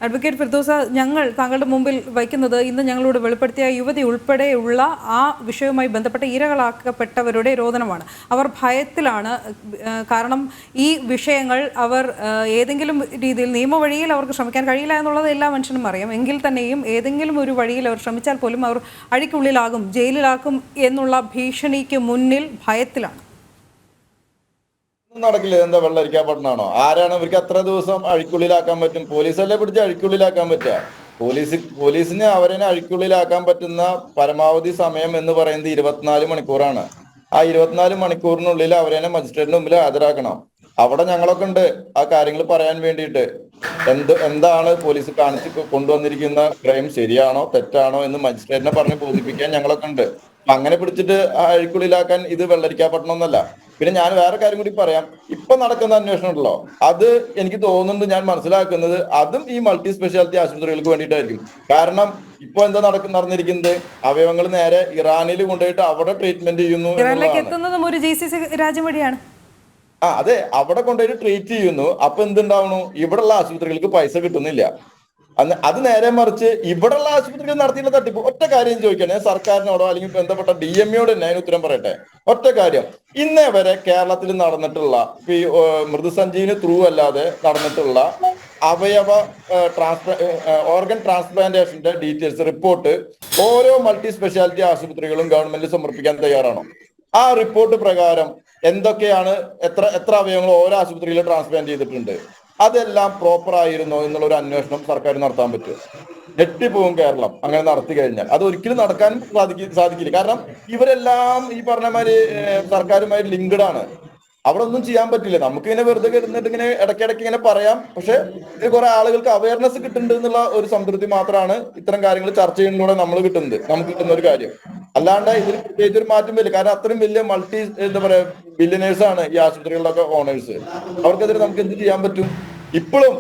Advocate ഫിർദൗസ, ഞങ്ങൾ താങ്കളുടെ മുമ്പിൽ വയ്ക്കുന്നത് ഇന്ന് ഞങ്ങളോട് വെളിപ്പെടുത്തിയ യുവതി ഉൾപ്പെടെയുള്ള ആ വിഷയവുമായി ബന്ധപ്പെട്ട ഇരകളാക്കപ്പെട്ടവരുടെ രോദനമാണ്. അവർ ഭയത്തിലാണ്. കാരണം ഈ വിഷയങ്ങൾ അവർ ഏതെങ്കിലും രീതിയിൽ നിയമവഴിയിൽ അവർക്ക് ശ്രമിക്കാൻ കഴിയില്ല എന്നുള്ളത് എല്ലാ മനുഷ്യനും അറിയാം. എങ്കിൽ തന്നെയും ഏതെങ്കിലും ഒരു വഴിയിൽ അവർ ശ്രമിച്ചാൽ പോലും അവർ അഴിക്കുള്ളിലാകും, ജയിലിലാക്കും എന്നുള്ള ഭീഷണിക്ക് മുന്നിൽ ഭയത്തിലാണ്. നടക്കില്ല. എന്താ വെള്ളരിക്കാൻ പട്ടണാണോ? ആരാണ് ഇവർക്ക് എത്ര ദിവസം അഴിക്കുള്ളിലാക്കാൻ പറ്റും? പോലീസല്ലേ പിടിച്ച് അഴിക്കുള്ളിലാക്കാൻ പറ്റുക? പോലീസിന് അവരെ അഴിക്കുള്ളിലാക്കാൻ പറ്റുന്ന പരമാവധി സമയം എന്ന് പറയുന്നത് 24 മണിക്കൂറാണ്. ആ 24 മണിക്കൂറിനുള്ളിൽ അവരെ മജിസ്ട്രേറ്റിന് മുമ്പിൽ ഹാജരാക്കണം. അവിടെ ഞങ്ങളൊക്കെ ഉണ്ട് ആ കാര്യങ്ങൾ പറയാൻ വേണ്ടിയിട്ട്. എന്താണ് പോലീസ് കാണിച്ച് കൊണ്ടുവന്നിരിക്കുന്ന ക്രൈം ശരിയാണോ തെറ്റാണോ എന്ന് മജിസ്ട്രേറ്റിനെ പറഞ്ഞ് ബോധിപ്പിക്കാൻ ഞങ്ങളൊക്കെ ഉണ്ട്. അങ്ങനെ പിടിച്ചിട്ട് അഴിക്കുള്ളിലാക്കാൻ ഇത് വെള്ളരിക്കാപട്ടണം എന്നല്ല. പിന്നെ ഞാൻ വേറെ കാര്യം കൂടി പറയാം. ഇപ്പൊ നടക്കുന്ന അന്വേഷണം ഉണ്ടല്ലോ, അത് എനിക്ക് തോന്നുന്നത്, ഞാൻ മനസ്സിലാക്കുന്നത് അതും ഈ മൾട്ടി സ്പെഷ്യാലിറ്റി ആശുപത്രികൾക്ക് വേണ്ടിയിട്ടായിരിക്കും. കാരണം ഇപ്പൊ എന്താ നടന്നിരിക്കുന്നത്, അവയവങ്ങൾ നേരെ ഇറാനിൽ കൊണ്ടുപോയിട്ട് അവിടെ ട്രീറ്റ്മെന്റ് ചെയ്യുന്നു. അതെ, അവിടെ കൊണ്ടുപോയിട്ട് ട്രീറ്റ് ചെയ്യുന്നു. അപ്പൊ എന്തുണ്ടാവണു? ഇവിടെയുള്ള ആശുപത്രികൾക്ക് പൈസ കിട്ടുന്നില്ല. അത് നേരെ മറിച്ച് ഇവിടെയുള്ള ആശുപത്രികൾ നടത്തിയുള്ള തട്ടിപ്പ്. ഒറ്റ കാര്യം ചോദിക്കണേ, സർക്കാരിനോടോ അല്ലെങ്കിൽ ബന്ധപ്പെട്ട DMEയോട് തന്നെ അതിന് ഉത്തരം പറയട്ടെ. ഒറ്റ കാര്യം, ഇന്നേ വരെ കേരളത്തിൽ നടന്നിട്ടുള്ള ഈ മൃദുസഞ്ജീവിനി ത്രൂ അല്ലാതെ നടന്നിട്ടുള്ള അവയവ ഓർഗൻ ട്രാൻസ്പ്ലാന്റേഷന്റെ ഡീറ്റെയിൽസ് റിപ്പോർട്ട് ഓരോ മൾട്ടി സ്പെഷ്യാലിറ്റി ആശുപത്രികളും ഗവൺമെന്റ് സമർപ്പിക്കാൻ തയ്യാറാണോ? ആ റിപ്പോർട്ട് പ്രകാരം എന്തൊക്കെയാണ്, എത്ര അവയവങ്ങൾ ഓരോ ആശുപത്രിയിലും ട്രാൻസ്പ്ലാന്റ് ചെയ്തിട്ടുണ്ട്, അതെല്ലാം പ്രോപ്പർ ആയിരുന്നോ എന്നുള്ള ഒരു അന്വേഷണം സർക്കാർ നടത്താൻ പറ്റും. ഞെട്ടിപ്പോവും കേരളം അങ്ങനെ നടത്തി കഴിഞ്ഞാൽ. അത് ഒരിക്കലും നടക്കാൻ സാധിക്കില്ല. കാരണം ഇവരെല്ലാം ഈ പറഞ്ഞമാതിരി സർക്കാരുമായി ലിങ്ക്ഡ് ആണ്. അവിടെ ഒന്നും ചെയ്യാൻ പറ്റില്ല. നമുക്ക് ഇങ്ങനെ വെറുതെ കിടന്നിട്ട് ഇങ്ങനെ ഇടയ്ക്കിടയ്ക്ക് ഇങ്ങനെ പറയാം. പക്ഷെ ഇത് കുറെ ആളുകൾക്ക് അവയർനെസ് കിട്ടുന്നുണ്ട് എന്നുള്ള ഒരു സംതൃപ്തി മാത്രമാണ് ഇത്തരം കാര്യങ്ങൾ ചർച്ച ചെയ്യുന്നതിലൂടെ നമുക്ക് കിട്ടുന്ന ഒരു കാര്യം. അല്ലാണ്ട് ഇതിൽ പ്രത്യേകിച്ച് ഒരു മാറ്റം വരില്ല. കാരണം അത്രയും വലിയ എന്താ പറയാ ബില്യനേഴ്സ് ആണ് ഈ ആശുപത്രികളുടെ ഓണേഴ്സ്. അവർക്കെതിരെ നമുക്ക് എന്ത് ചെയ്യാൻ പറ്റും? ഇപ്പോഴും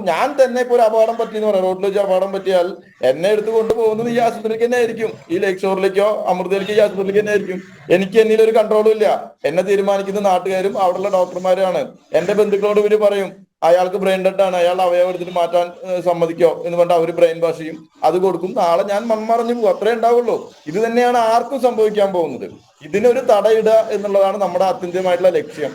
ഞാൻ തന്നെ ഇപ്പൊ ഒരു അപകടം പറ്റിയെന്ന് പറയാം, റോഡിൽ വെച്ച് അപകടം പറ്റിയാൽ എന്നെ എടുത്ത് കൊണ്ടുപോകുന്നത് ഈ ആശുപത്രിക്ക് തന്നെ ആയിരിക്കും. ഈ ലേക്ക് ഷോറിലേക്കോ അമൃതയിലേക്കോ ഈ ആശുപത്രിക്ക് തന്നെ ആയിരിക്കും. എനിക്ക് എന്നിൽ ഒരു കൺട്രോളും ഇല്ല. എന്നെ തീരുമാനിക്കുന്ന നാട്ടുകാരും അവിടെയുള്ള ഡോക്ടർമാരാണ്. എന്റെ ബന്ധുക്കളോട് ഇവര് പറയും അയാൾക്ക് ബ്രെയിൻ ഡെഡ് ആണ്, അയാളുടെ അവയവം എടുത്തിട്ട് മാറ്റാൻ സമ്മതിക്കോ എന്ന് പറഞ്ഞാൽ അവര് ബ്രെയിൻ വാഷ് ചെയ്യും, അത് കൊടുക്കും. നാളെ ഞാൻ മൺമറഞ്ഞു പോകും. അത്രേ ഉണ്ടാവുള്ളൂ. ഇത് തന്നെയാണ് ആർക്കും സംഭവിക്കാൻ പോകുന്നത്. ഇതിനൊരു തടയിടുക എന്നുള്ളതാണ് നമ്മുടെ ആത്യന്തികമായിട്ടുള്ള ലക്ഷ്യം.